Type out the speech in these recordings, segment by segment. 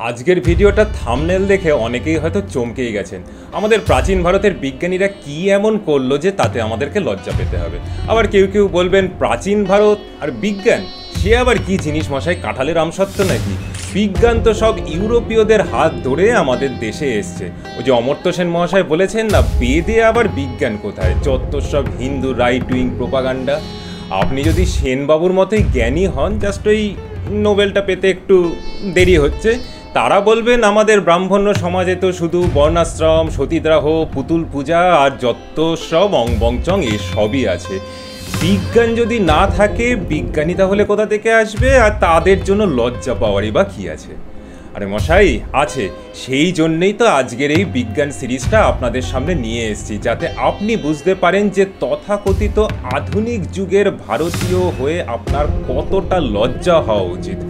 আজকের ভিডিওটা থাম্বনেল দেখে অনেকেই হয়তো চমকেই গেছেন। আমাদের প্রাচীন ভারতের বিজ্ঞানীরা কি এমন করলো যে তাতে আমাদেরকে লজ্জা পেতে হবে। আবার কেউ কেউ বলবেন প্রাচীন ভারত আর বিজ্ঞান, সে আবার কি জিনিস মশাই, কাঁঠালের আমসত্ত্ব নাকি? বিজ্ঞান তো সব ইউরোপীয়দের হাত ধরে আমাদের দেশে এসছে। ওই যে অমর্ত্য সেন মহাশয় বলেছেন না, বেদে আবার বিজ্ঞান কোথায়, চত্বর সব হিন্দু রাইট উইং প্রোপাগান্ডা। আপনি যদি সেনবাবুর মতোই জ্ঞানী হন, জাস্ট ওই নোবেলটা পেতে একটু দেরি হচ্ছে। তারা বলবেন আমাদের ব্রাহ্মণ্য সমাজে তো শুধু বর্ণাশ্রম, সতীদাহ, পুতুল পূজা আর যত সব অংবংচং এসবই আছে। বিজ্ঞান যদি না থাকে, বিজ্ঞানী তাহলে কোথা থেকে আসবে? আর তাদের জন্য লজ্জা পাওয়ারই বা কী আছে? আরে মশাই, আছে। সেই জন্যেই তো আজকের এই বিজ্ঞান সিরিজটা আপনাদের সামনে নিয়ে এসেছি, যাতে আপনি বুঝতে পারেন যে তথাকথিত আধুনিক যুগের ভারতীয় হয়ে আপনার কতটা লজ্জা হওয়া উচিত।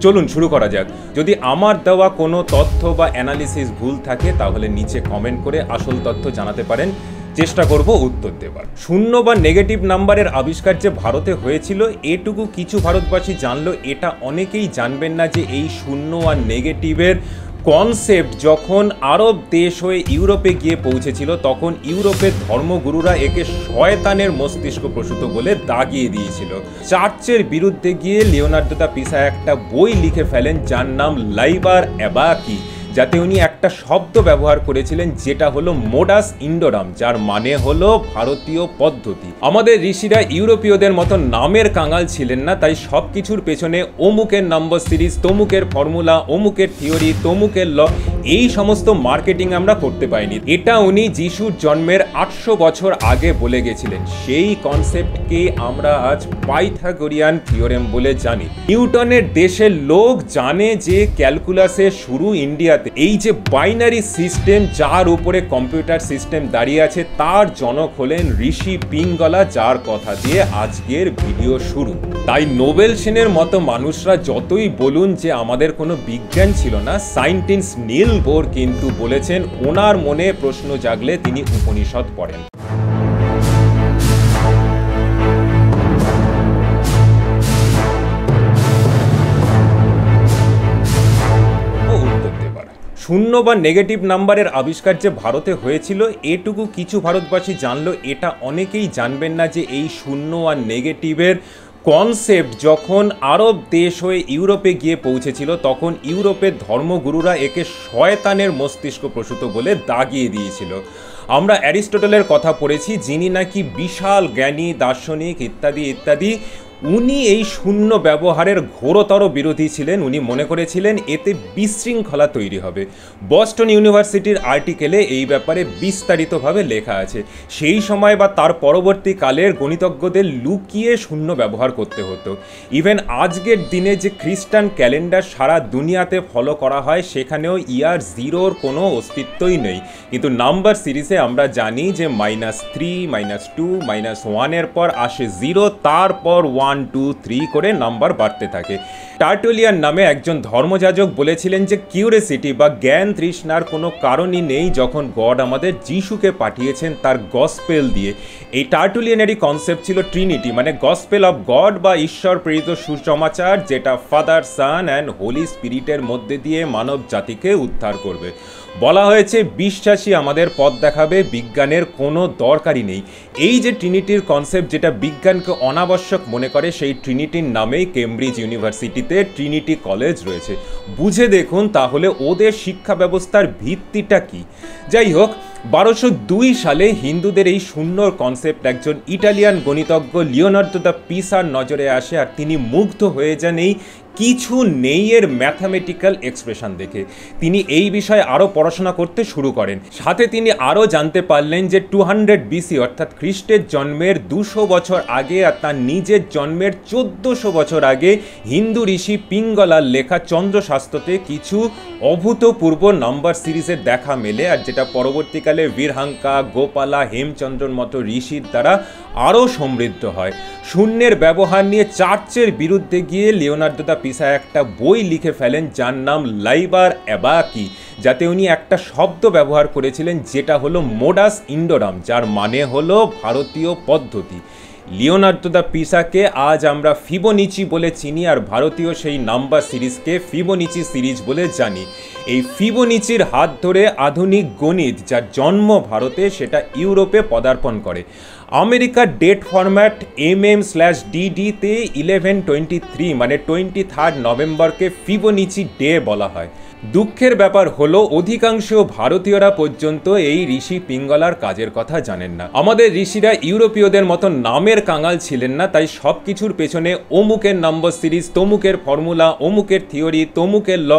চলুন শুরু করা যাক। যদি আমার দেওয়া কোনো তথ্য বা অ্যানালিসিস ভুল থাকে তাহলে নিচে কমেন্ট করে আসল তথ্য জানাতে পারেন, চেষ্টা করব উত্তর দেবার। শূন্য বা নেগেটিভ নাম্বারের আবিষ্কার যে ভারতে হয়েছিল এটুকু কিছু ভারতবাসী জানলো, এটা অনেকেই জানবেন না যে এই শূন্য আর নেগেটিভের কনসেপ্ট যখন আরব দেশ হয়ে ইউরোপে গিয়ে পৌঁছেছিল, তখন ইউরোপের ধর্মগুরুরা একে শয়তানের মস্তিষ্ক প্রসূত বলে দাগিয়ে দিয়েছিল। চার্চের বিরুদ্ধে গিয়ে লিওনার্দো দা পিসা একটা বই লিখে ফেলেন যার নাম লাইবার অ্যাবাকি, যাতে উনি একটা শব্দ ব্যবহার করেছিলেন যেটা হলো মোডাস ইন্ডোরাম, যার মানে হলো ভারতীয় পদ্ধতি। আমাদের ঋষিরা ইউরোপীয়দের মতো নামের কাঙাল ছিলেন না, তাই সব কিছুর পেছনে অমুকের নম্বর সিরিজ, তমুকের ফর্মুলা, অমুকের থিওরি, তমুকের ল, এই সমস্ত মার্কেটিং আমরা করতে পাইনি। এটা উনি যিশুর জন্মের 800 বছর আগে বলে গেছিলেন। সেই কনসেপ্টকে আমরা আজ পাইথাগোরিয়ান থিওরেম বলে জানি। নিউটনের দেশের লোক জানে যে ক্যালকুলাসের শুরু ইন্ডিয়াতে। এই যে বাইনারি সিস্টেম যার উপরে কম্পিউটার সিস্টেম দাঁড়িয়ে আছে, তার জনক হলেন ঋষি পিঙ্গলা, যার কথা দিয়ে আজকের ভিডিও শুরু। তাই নোবেল সেনের মতো মানুষরা যতই বলুন যে আমাদের কোনো বিজ্ঞান ছিল না, সায়েন্টিস্ট নীল বোর কিন্তু বলেছেন ওনার মনে প্রশ্ন জাগলে তিনি উপনিষদ পড়েন। শূন্য বা নেগেটিভ নাম্বারের আবিষ্কার যে ভারতে হয়েছিল এটুকু কিছু ভারতবাসী জানলো, এটা অনেকেই জানবেন না যে এই শূন্য আর নেগেটিভের কনসেপ্ট যখন আরব দেশ হয়ে ইউরোপে গিয়ে পৌঁছেছিল, তখন ইউরোপের ধর্মগুরুরা একে শয়তানের মস্তিষ্ক প্রসূত বলে দাগিয়ে দিয়েছিল। আমরা অ্যারিস্টটলের কথা পড়েছি, যিনি নাকি বিশাল জ্ঞানী, দার্শনিক ইত্যাদি ইত্যাদি। উনি এই শূন্য ব্যবহারের ঘোরতর বিরোধী ছিলেন। উনি মনে করেছিলেন এতে বিশৃঙ্খলা তৈরি হবে। বস্টন ইউনিভার্সিটির আর্টিকেলে এই ব্যাপারে বিস্তারিতভাবে লেখা আছে। সেই সময় বা তার পরবর্তীকালের গণিতজ্ঞদের লুকিয়ে শূন্য ব্যবহার করতে হতো। ইভেন আজকের দিনে যে খ্রিস্টান ক্যালেন্ডার সারা দুনিয়াতে ফলো করা হয়, সেখানেও ইয়ার জিরোর কোনো অস্তিত্বই নেই। কিন্তু নাম্বার সিরিজে আমরা জানি যে -3, -2, -1 পর আসে 0, তারপর 1, 2, 3 করে নাম্বার বাড়তে থাকে। টার্টুলিয়ান নামে একজন ধর্মযাজক বলেছিলেন যে কিউরিওসিটি বা জ্ঞান তৃষ্ণার কোনো কারণই নেই যখন গড আমাদের যিশুকে পাঠিয়েছেন তার গসপেল দিয়ে। এই টার্টুলিয়ানেরই কনসেপ্ট ছিল ট্রিনিটি, মানে গসপেল অফ গড বা ঈশ্বর প্রেরিত সুসমাচার, যেটা ফাদার, সান অ্যান্ড হোলি স্পিরিটের মধ্যে দিয়ে মানব জাতিকে উদ্ধার করবে। বলা হয়েছে বিশ্বাসী আমাদের পথ দেখাবে, বিজ্ঞানের কোনো দরকারই নেই। এই যে ট্রিনিটির কনসেপ্ট, যেটা বিজ্ঞানকে অনাবশ্যক মনে করে, সেই ট্রিনিটির নামেই কেমব্রিজ ইউনিভার্সিটিতে ট্রিনিটি কলেজ রয়েছে। বুঝে দেখুন তাহলে ওদের শিক্ষা ব্যবস্থার ভিত্তিটা কি। যাই হোক, 1202 সালে হিন্দুদের এই শূন্যর কনসেপ্ট একজন ইটালিয়ান গণিতজ্ঞ লিওনার্দো দা পিসার নজরে আসে, আর তিনি মুগ্ধ হয়ে যান এই কিছু নেই এর ম্যাথামেটিক্যাল এক্সপ্রেশন দেখে। তিনি এই বিষয়ে আরও পড়াশোনা করতে শুরু করেন। সাথে তিনি আরও জানতে পারলেন যে 200 BC অর্থাৎ খ্রিস্টের জন্মের 200 বছর আগে আর তার নিজের জন্মের 1400 বছর আগে হিন্দু ঋষি পিঙ্গলার লেখা চন্দ্রশাস্ত্রতে কিছু অভূতপূর্ব নাম্বার সিরিজের দেখা মেলে, আর যেটা পরবর্তীকালে বীরহাঙ্কা, গোপালা, হেমচন্দ্রর মতো ঋষির দ্বারা আরও সমৃদ্ধ হয়। শূন্যের ব্যবহার নিয়ে চার্চের বিরুদ্ধে গিয়ে লিওনার্দো দা পিসা একটা বই লিখে ফেলেন যার নাম লাইবার অ্যাবাকি, যাতে উনি একটা শব্দ ব্যবহার করেছিলেন যেটা হলো মোডাস ইন্ডোরাম, যার মানে হলো ভারতীয় পদ্ধতি। লিওনার্দো দা পিসাকে আজ আমরা ফিবোনিচি বলে চিনি, আর ভারতীয় সেই নাম্বার সিরিজকে ফিবোনিচি সিরিজ বলে জানি। এই ফিবোনিচির হাত ধরে আধুনিক গণিত, যার জন্ম ভারতে, সেটা ইউরোপে পদার্পণ করে। আমেরিকার ডেট ফরম্যাট MM/DD-তে 11/23 মানে 23 নভেম্বরকে ফিবোনিচি ডে বলা হয়। দুঃখের ব্যাপার হলো অধিকাংশ ভারতীয়রা পর্যন্ত এই ঋষি পিঙ্গলার কাজের কথা জানেন না। আমাদের ঋষিরা ইউরোপীয়দের মতো নামের কাঙাল ছিলেন না, তাই সব কিছুর পেছনে অমুকের নম্বর সিরিজ, তমুকের ফর্মুলা, অমুকের থিওরি, তমুকের ল,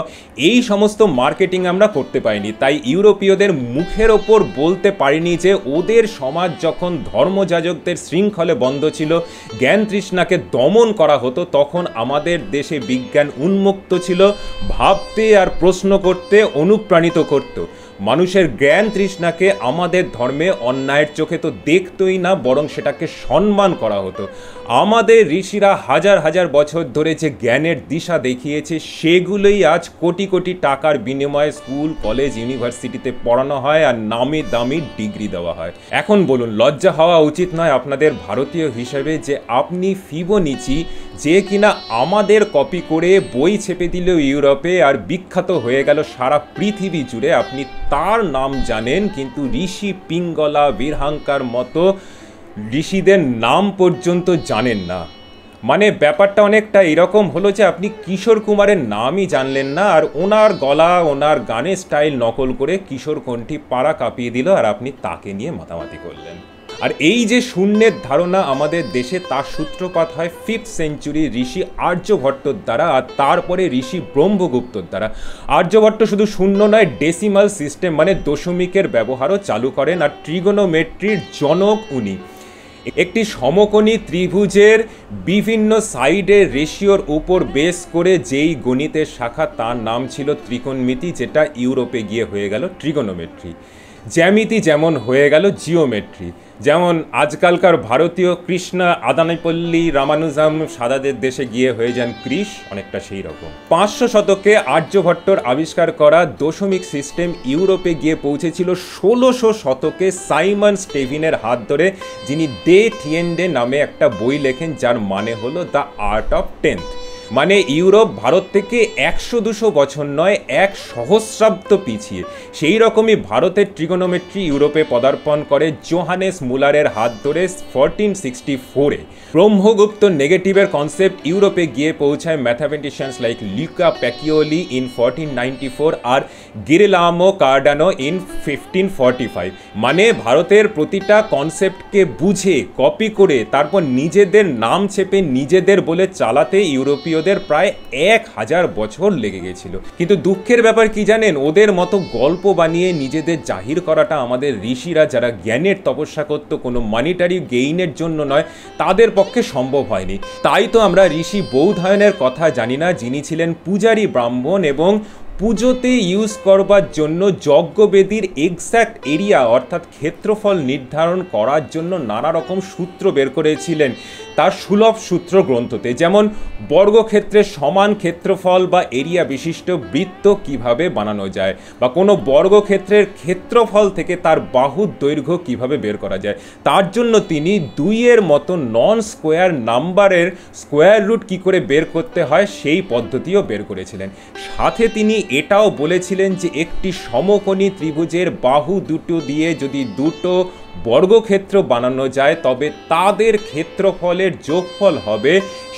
এই সমস্ত মার্কেটিং আমরা করতে পারিনি। তাই ইউরোপীয়দের মুখের ওপর বলতে পারিনি যে ওদের সমাজ যখন ধর্মযাজকদের শৃঙ্খলে বন্ধ ছিল, জ্ঞান তৃষ্ণাকে দমন করা হতো, তখন আমাদের দেশে বিজ্ঞান উন্মুক্ত ছিল, ভাবতে আর প্রশ্ন করতে অনুপ্রাণিত করত। মানুষের জ্ঞান তৃষ্ণাকে আমাদের ধর্মে অন্যায়ের চোখে তো দেখতই না, বরং সেটাকে সম্মান করা হতো। আমাদের ঋষিরা হাজার হাজার বছর ধরে যে জ্ঞানের দিশা দেখিয়েছে, সেগুলোই আজ কোটি কোটি টাকার বিনিময়ে স্কুল, কলেজ, ইউনিভার্সিটিতে পড়ানো হয় আর নামি দামি ডিগ্রি দেওয়া হয়। এখন বলুন, লজ্জা হওয়া উচিত নয় আপনাদের ভারতীয় হিসেবে যে আপনি ফিবোনিচি, যে কিনা আমাদের কপি করে বই ছেপে দিল ইউরোপে আর বিখ্যাত হয়ে গেল সারা পৃথিবী জুড়ে, আপনি তার নাম জানেন, কিন্তু ঋষি পিঙ্গলা, বীরহাঙ্কার মতো ঋষিদের নাম পর্যন্ত জানেন না। মানে ব্যাপারটা অনেকটা এরকম হলো যে আপনি কিশোর কুমারের নামই জানলেন না, আর ওনার গলা, ওনার গানের স্টাইল নকল করে কিশোর কণ্ঠী পাড়া কাঁপিয়ে দিল, আর আপনি তাকে নিয়ে মাতামাতি করলেন। আর এই যে শূন্যের ধারণা আমাদের দেশে, তার সূত্রপাত হয় 5th সেঞ্চুরি ঋষি আর্যভট্টর দ্বারা, আর তারপরে ঋষি ব্রহ্মগুপ্তর দ্বারা। আর্যভট্ট শুধু শূন্য নয়, ডেসিমাল সিস্টেম মানে দশমিকের ব্যবহারও চালু করেন, আর ট্রিগোনোমেট্রির জনক উনি। একটি সমকোণী ত্রিভুজের বিভিন্ন সাইডের রেশিওর উপর বেস করে যেই গণিতের শাখা, তার নাম ছিল ত্রিকোণমিতি, যেটা ইউরোপে গিয়ে হয়ে গেল ট্রিগোনোমেট্রি। জ্যামিতি যেমন হয়ে গেল জিওমেট্রি, যেমন আজকালকার ভারতীয় কৃষ্ণা, আদানিপল্লী, রামানুজাম সাদাদের দেশে গিয়ে হয়ে যান কৃষ, অনেকটা সেই রকম। 500 শতকে আর্যভট্টর আবিষ্কার করা দশমিক সিস্টেম ইউরোপে গিয়ে পৌঁছেছিল 1600 শতকে সাইমন স্টেভিনের হাত ধরে, যিনি ডে থিয়েন্ডে নামে একটা বই লেখেন, যার মানে হলো দ্য আর্ট অফ 10th। মানে ইউরোপ ভারত থেকে 100-200 বছর নয়, 1 সহস্রাব্দ পিছিয়ে। সেই রকমই ভারতের ট্রিগোনোমেট্রি ইউরোপে পদার্পণ করে জোহানেস মুলারের হাত ধরে 1464-এ। ব্রহ্মগুপ্ত নেগেটিভের কনসেপ্ট ইউরোপে গিয়ে পৌঁছায় mathematicians like Luca Pacioli in 1494 আর গিরেলামো কার্ডানো ইন 1545। মানে ভারতের প্রতিটা কনসেপ্টকে বুঝে, কপি করে, তারপর নিজেদের নাম ছেপে নিজেদের বলে চালাতে ইউরোপীয়দের প্রায় 1000 বছর লেগে গেছিল। কিন্তু দুঃখের ব্যাপার কি জানেন, ওদের মতো গল্প বানিয়ে নিজেদের জাহির করাটা আমাদের ঋষিরা, যারা জ্ঞানের তপস্যা করত কোনো মানিটারি গেইনের জন্য নয়, তাদের পক্ষে সম্ভব হয়নি। তাই তো আমরা ঋষি বৌধায়নের কথা জানি না, যিনি ছিলেন পূজারী ব্রাহ্মণ এবং পুজোতে ইউজ করবার জন্য যজ্ঞবেদীর এক্স্যাক্ট এরিয়া অর্থাৎ ক্ষেত্রফল নির্ধারণ করার জন্য নানা রকম সূত্র বের করেছিলেন তার সুলভ সূত্র গ্রন্থতে। যেমন বর্গক্ষেত্রের সমান ক্ষেত্রফল বা এরিয়া বিশিষ্ট বৃত্ত কিভাবে বানানো যায়, বা কোনো বর্গক্ষেত্রের ক্ষেত্রফল থেকে তার বাহুর দৈর্ঘ্য কিভাবে বের করা যায়। তার জন্য তিনি 2-এর মতো নন স্কোয়ার নাম্বারের স্কোয়ার রুট কী করে বের করতে হয় সেই পদ্ধতিও বের করেছিলেন। সাথে তিনি এটাও বলেছিলেন যে একটি সমকোণী ত্রিভুজের বাহু দুটো দিয়ে যদি দুটো বর্গক্ষেত্র বানানো যায়, তবে তাদের ক্ষেত্রফলের যোগফল হবে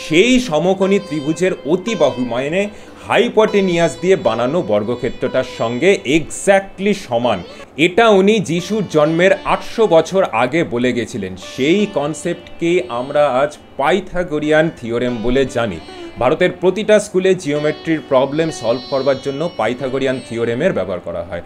সেই সমকোণী ত্রিভুজের অতিবাহু মানে হাইপটেনিয়াস দিয়ে বানানো বর্গক্ষেত্রটার সঙ্গে এক্স্যাক্টলি সমান। এটা উনি যিশুর জন্মের 800 বছর আগে বলে গেছিলেন। সেই কনসেপ্টকে আমরা আজ পাইথাগোরিয়ান থিওরেম বলে জানি। ভারতের প্রতিটা স্কুলে জিওমেট্রির প্রবলেম সলভ করবার জন্য পাইথাগোরিয়ান থিওরেমের ব্যবহার করা হয়।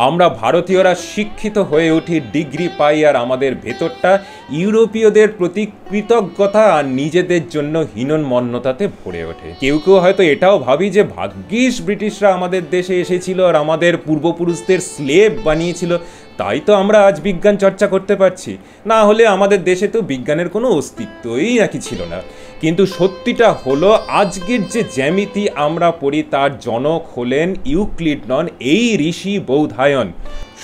আমরা ভারতীয়রা শিক্ষিত হয়ে উঠি, ডিগ্রি পাই, আর আমাদের ভেতরটা ইউরোপীয়দের প্রতি কৃতজ্ঞতা আর নিজেদের জন্য হীনমন্যতাতে ভরে ওঠে। কেউ কেউ হয়তো এটাও ভাবি যে ভাগ্যিস ব্রিটিশরা আমাদের দেশে এসেছিল আর আমাদের পূর্বপুরুষদের স্লেভ বানিয়েছিল, তাই তো আমরা আজ বিজ্ঞান চর্চা করতে পারছি, না হলে আমাদের দেশে তো বিজ্ঞানের কোনো অস্তিত্বই নাকি ছিল না। কিন্তু সত্যিটা হলো, আজকের যে জ্যামিতি আমরা পড়ি তার জনক হলেন ইউক্লিড নন, এই ঋষি বৌধায়ন।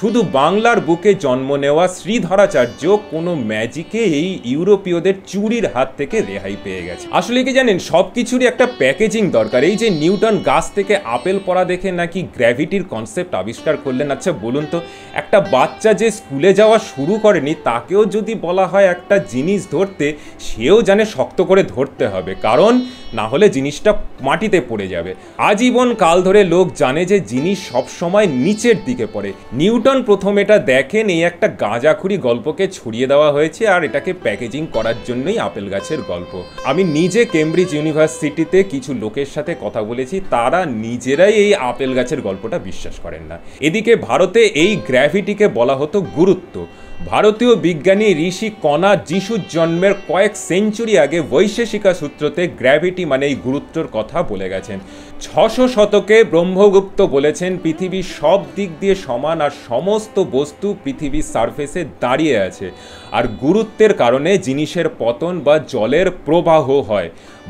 শুধু বাংলার বুকে জন্ম নেওয়া শ্রীধরাচার্য কোনো ম্যাজিকে এই ইউরোপীয়দের চুরির হাত থেকে রেহাই পেয়ে গেছে। আসলে কি জানেন, সব কিছুরই একটা প্যাকেজিং দরকার। এই যে নিউটন গাছ থেকে আপেল পড়া দেখে নাকি গ্র্যাভিটির কনসেপ্ট আবিষ্কার করলেন, আচ্ছা বলুন তো, একটা বাচ্চা যে স্কুলে যাওয়া শুরু করেনি তাকেও যদি বলা হয় একটা জিনিস ধরতে, সেও জানে শক্ত করে ধরতে হবে, কারণ না হলে জিনিসটা মাটিতে পড়ে যাবে। আজীবন কাল ধরে লোক জানে যে জিনিস সবসময় নিচের দিকে পড়ে। নিউটন প্রথম এটা দেখেন, এই একটা গাঁজাখুরি গল্পকে ছড়িয়ে দেওয়া হয়েছে আর এটাকে প্যাকেজিং করার জন্যই আপেল গাছের গল্প। আমি নিজে কেমব্রিজ ইউনিভার্সিটিতে কিছু লোকের সাথে কথা বলেছি, তারা নিজেরাই এই আপেল গাছের গল্পটা বিশ্বাস করেন না। এদিকে ভারতে এই গ্র্যাভিটিকে বলা হতো গুরুত্ব। ভারতীয় বিজ্ঞানী ঋষি কণা যিশুর জন্মের কয়েক সেঞ্চুরি আগে বৈশেষিকা সূত্রতে গ্র্যাভিটি মানে এই গুরুত্বর কথা বলে গেছেন। 600 শতকে ব্রহ্মগুপ্ত বলেছেন পৃথিবী সব দিক দিয়ে সমান আর সমস্ত বস্তু পৃথিবীর সারফেসে দাঁড়িয়ে আছে, আর গুরুত্বের কারণে জিনিসের পতন বা জলের প্রবাহ হয়।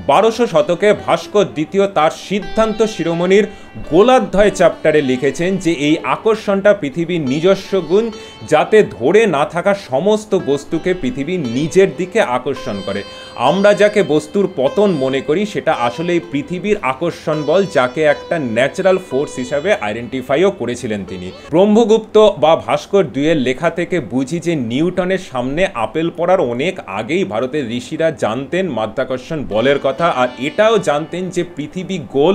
1200 শতকে ভাস্কর দ্বিতীয় তার সিদ্ধান্ত শিরোমণির গোলাধ্যায় চ্যাপ্টারে লিখেছেন যে এই আকর্ষণটা পৃথিবীর নিজস্ব গুণ, যাতে ধরে না থাকা সমস্ত বস্তুকে পৃথিবী নিজের দিকে আকর্ষণ করে। আমরা যাকে বস্তুর পতন মনে করি সেটা আসলে এই পৃথিবীর আকর্ষণ বল, যাকে একটা ন্যাচারাল ফোর্স হিসাবে আইডেন্টিফাইও করেছিলেন তিনি। ব্রহ্মগুপ্ত বা ভাস্কর দুইয়ের লেখা থেকে বুঝি যে নিউটনের সামনে আপেল পড়ার অনেক আগেই ভারতের ঋষিরা জানতেন মাধ্যাকর্ষণ বলের কথা, আর এটাও জানতেন যে পৃথিবী গোল,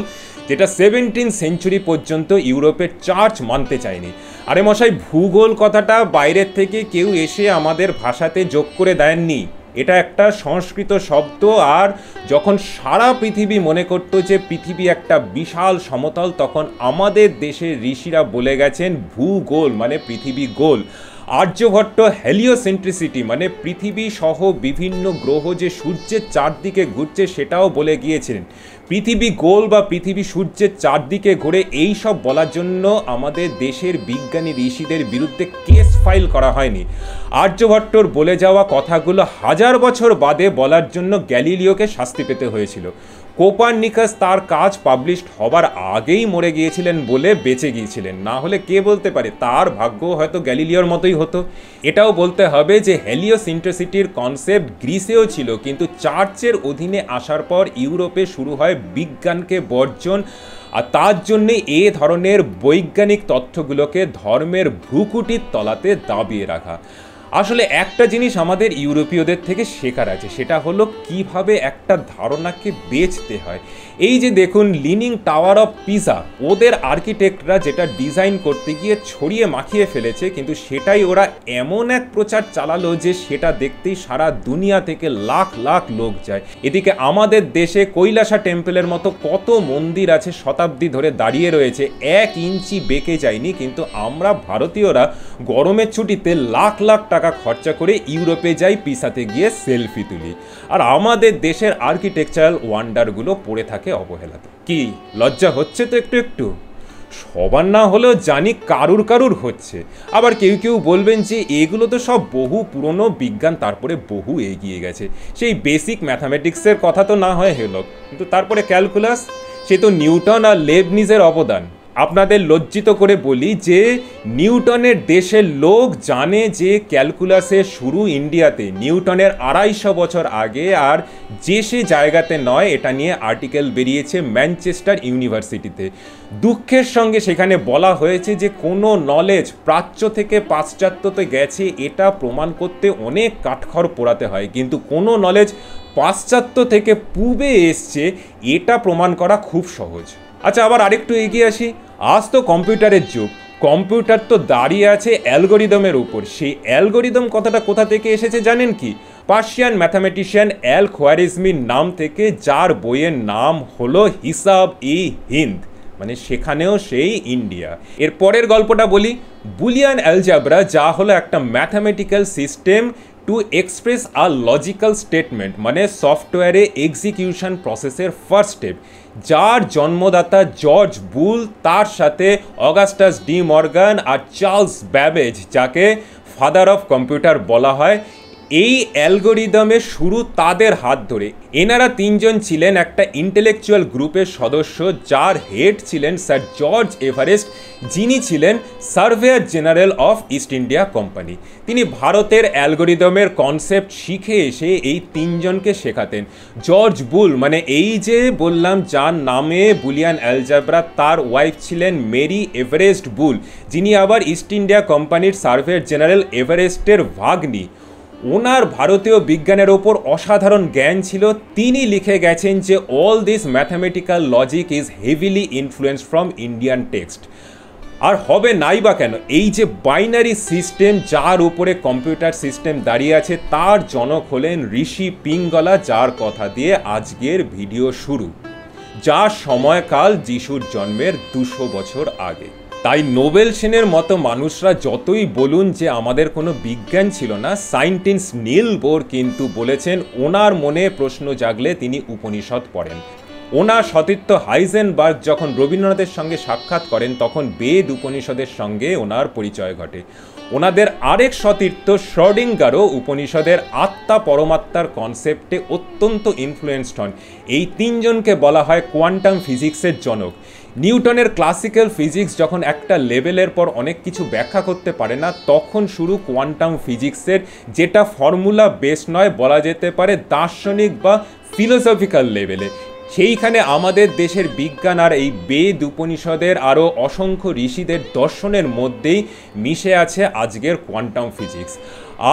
যেটা 17th সেঞ্চুরি পর্যন্ত ইউরোপের চার্চ মানতে চায়নি। আরে মশাই, ভূগোল কথাটা বাইরের থেকে কেউ এসে আমাদের ভাষাতে যোগ করে দেননি, এটা একটা সংস্কৃত শব্দ। আর যখন সারা পৃথিবী মনে করত যে পৃথিবী একটা বিশাল সমতল, তখন আমাদের দেশের ঋষিরা বলে গেছেন ভূগোল মানে পৃথিবী গোল। আর্যভট্ট হেলিওসেন্ট্রিসিটি মানে পৃথিবী সহ বিভিন্ন গ্রহ যে সূর্যের চারদিকে ঘুরছে সেটাও বলে গিয়েছিলেন। পৃথিবী গোল বা পৃথিবী সূর্যের চারদিকে ঘুরে এই সব বলার জন্য আমাদের দেশের বিজ্ঞানী ঋষিদের বিরুদ্ধে কেস ফাইল করা হয়নি। আর্যভট্টর বলে যাওয়া কথাগুলো 1000 বছর বাদে বলার জন্য গ্যালিলিওকে শাস্তি পেতে হয়েছিল। কোপারনিকাস তার কাজ পাবলিশড হবার আগেই মরে গিয়েছিলেন বলে বেঁচে গিয়েছিলেন, না হলে কে বলতে পারে তার ভাগ্য হয়তো গ্যালিলিওর মতোই হতো। এটাও বলতে হবে যে হেলিওসেন্ট্রিসিটির কনসেপ্ট গ্রিসেও ছিল, কিন্তু চার্চের অধীনে আসার পর ইউরোপে শুরু হয় বিজ্ঞানকে বর্জন, আর তার জন্যে এ ধরনের বৈজ্ঞানিক তথ্যগুলোকে ধর্মের ভ্রুকুটির তলাতে দাবিয়ে রাখা। আসলে একটা জিনিস আমাদের ইউরোপীয়দের থেকে শেখার আছে, সেটা হলো কিভাবে একটা ধারণাকে বেচতে হয়। এই যে দেখুন লিনিং টাওয়ার অফ পিসা, ওদের আর্কিটেক্টরা যেটা ডিজাইন করতে গিয়ে ছড়িয়ে মাখিয়ে ফেলেছে, কিন্তু সেটাই ওরা এমন এক প্রচার চালালো যে সেটা দেখতেই সারা দুনিয়া থেকে লাখ লাখ লোক যায়। এদিকে আমাদের দেশে কৈলাসা টেম্পলের মতো কত মন্দির আছে, শতাব্দী ধরে দাঁড়িয়ে রয়েছে, 1 ইঞ্চি বেঁকে যায়নি, কিন্তু আমরা ভারতীয়রা গরমের ছুটিতে লাখ লাখ টাকা খরচা করে ইউরোপে যাই, পিসাতে গিয়ে সেলফি তুলি, আর আমাদের দেশের আর্কিটেকচারাল ওয়ান্ডারগুলো পড়ে থাকে অবহেলাতে। কি লজ্জা হচ্ছে তো একটু একটু? সবার না হলেও জানি কারুর কারুর হচ্ছে। আবার কেউ কেউ বলবেন যে এগুলো তো সব বহু পুরনো বিজ্ঞান, তারপরে বহু এগিয়ে গেছে। সেই বেসিক ম্যাথামেটিক্সের কথা তো না হয় হলো, কিন্তু তারপরে ক্যালকুলাস, সে তো নিউটন আর লেবনিজের অবদান। আপনাদের লজ্জিত করে বলি যে নিউটনের দেশের লোক জানে যে ক্যালকুলাসের শুরু ইন্ডিয়াতে, নিউটনের 250 বছর আগে, আর যে সে জায়গাতে নয়, এটা নিয়ে আর্টিকেল বেরিয়েছে ম্যানচেস্টার ইউনিভার্সিটিতে। দুঃখের সঙ্গে সেখানে বলা হয়েছে যে কোনো নলেজ প্রাচ্য থেকে পাশ্চাত্যতে গেছে এটা প্রমাণ করতে অনেক কাঠখড় পোড়াতে হয়, কিন্তু কোনো নলেজ পাশ্চাত্য থেকে পূবে এসছে এটা প্রমাণ করা খুব সহজ। আচ্ছা, আবার আরেকটু এগিয়ে আসি। আজ তো কম্পিউটারের যুগ, কম্পিউটার তো দাঁড়িয়ে আছে অ্যালগোরিদমের উপর। সেই অ্যালগোরিদম কথাটা কোথা থেকে এসেছে জানেন কি? পার্সিয়ান ম্যাথামেটিশিয়ান অ্যাল খোয়ারিজমির নাম থেকে, যার বইয়ের নাম হলো হিসাব-ই-হিন্দ, মানে সেখানেও সেই ইন্ডিয়া। এর পরের গল্পটা বলি। বুলিয়ান অ্যালজাবরা, যা হলো একটা mathematical system to express a logical statement, মানে সফটওয়্যারে এক্সিকিউশন প্রসেসের ফার্স্ট স্টেপ, যার জন্মদাতা জর্জ বুল, তার সাথে অগাস্টাস ডি মর্গান আর চার্লস ব্যাবেজ, যাকে ফাদার অফ কম্পিউটার বলা হয়, এই অ্যালগোরিদমের শুরু তাদের হাত ধরে। এনারা তিনজন ছিলেন একটা ইন্টেলেকচুয়াল গ্রুপের সদস্য, যার হেড ছিলেন স্যার জর্জ এভারেস্ট, যিনি ছিলেন surveyor general of east India company. তিনি ভারতের অ্যালগোরিদমের কনসেপ্ট শিখে এসে এই তিনজনকে শেখাতেন। জর্জ বুল, মানে এই যে বললাম যার নামে বুলিয়ান অ্যালজাব্রা, তার ওয়াইফ ছিলেন মেরি এভারেস্ট বুল, যিনি আবার ইস্ট ইন্ডিয়া কোম্পানির সার্ভেয়ার জেনারেল এভারেস্টের ভাগ্নি। ওনার ভারতীয় বিজ্ঞানের ওপর অসাধারণ জ্ঞান ছিল। তিনি লিখে গেছেন যে all this mathematical logic is heavily influence from Indian text. আর হবে নাই বা কেন, এই যে বাইনারি সিস্টেম যার উপরে কম্পিউটার সিস্টেম দাঁড়িয়ে আছে, তার জনক হলেন ঋষি পিঙ্গলা, যার কথা দিয়ে আজকের ভিডিও শুরু, যার সময়কাল যিশুর জন্মের 200 বছর আগে। তাই নোবেল সেনের মতো মানুষরা যতই বলুন যে আমাদের কোনো বিজ্ঞান ছিল না, সায়েন্টিস্ট নীল বোর কিন্তু বলেছেন ওনার মনে প্রশ্ন জাগলে তিনি উপনিষদ পড়েন। ওনার সতীর্থ হাইজেনবার্গ যখন রবীন্দ্রনাথের সঙ্গে সাক্ষাৎ করেন, তখন বেদ উপনিষদের সঙ্গে ওনার পরিচয় ঘটে। ওনাদের আরেক সতীর্থ শ্রোডিঙ্গারও উপনিষদের আত্মা পরমাত্মার কনসেপ্টে অত্যন্ত ইনফ্লুয়েন্সড হন। এই তিনজনকে বলা হয় কোয়ান্টাম ফিজিক্সের জনক। নিউটনের ক্লাসিক্যাল ফিজিক্স যখন একটা লেভেলের পর অনেক কিছু ব্যাখ্যা করতে পারে না, তখন শুরু কোয়ান্টাম ফিজিক্সের, যেটা ফর্মুলা বেস নয়, বলা যেতে পারে দার্শনিক বা ফিলোসফিক্যাল লেভেলে। সেইখানে আমাদের দেশের বিজ্ঞান আর এই বেদ উপনিষদের আরও অসংখ্য ঋষিদের দর্শনের মধ্যেই মিশে আছে আজকের কোয়ান্টাম ফিজিক্স।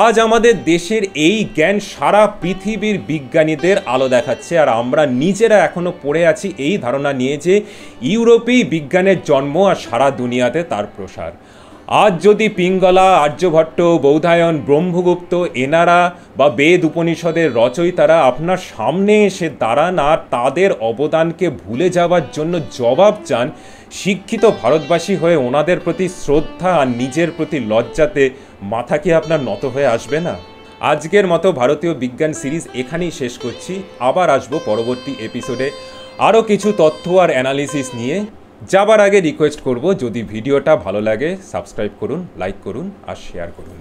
আজ আমাদের দেশের এই জ্ঞান সারা পৃথিবীর বিজ্ঞানীদের আলো দেখাচ্ছে, আর আমরা নিজেরা এখনও পড়ে আছি এই ধারণা নিয়ে যে ইউরোপেই বিজ্ঞানের জন্ম আর সারা দুনিয়াতে তার প্রসার। আজ যদি পিঙ্গলা, আর্যভট্ট, বৌধায়ন, ব্রহ্মগুপ্ত এনারা বা বেদ উপনিষদের রচয়িতারা আপনার সামনে এসে দাঁড়ান আর তাদের অবদানকে ভুলে যাওয়ার জন্য জবাব চান, শিক্ষিত ভারতবাসী হয়ে ওনাদের প্রতি শ্রদ্ধা আর নিজের প্রতি লজ্জাতে মাথা কি আপনার নত হয়ে আসবে না? আজকের মতো ভারতীয় বিজ্ঞান সিরিজ এখানেই শেষ করছি। আবার আসবো পরবর্তী এপিসোডে আরও কিছু তথ্য আর অ্যানালিসিস নিয়ে। যাবার আগে রিকোয়েস্ট করব, যদি ভিডিওটা ভালো লাগে সাবস্ক্রাইব করুন, লাইক করুন আর শেয়ার করুন।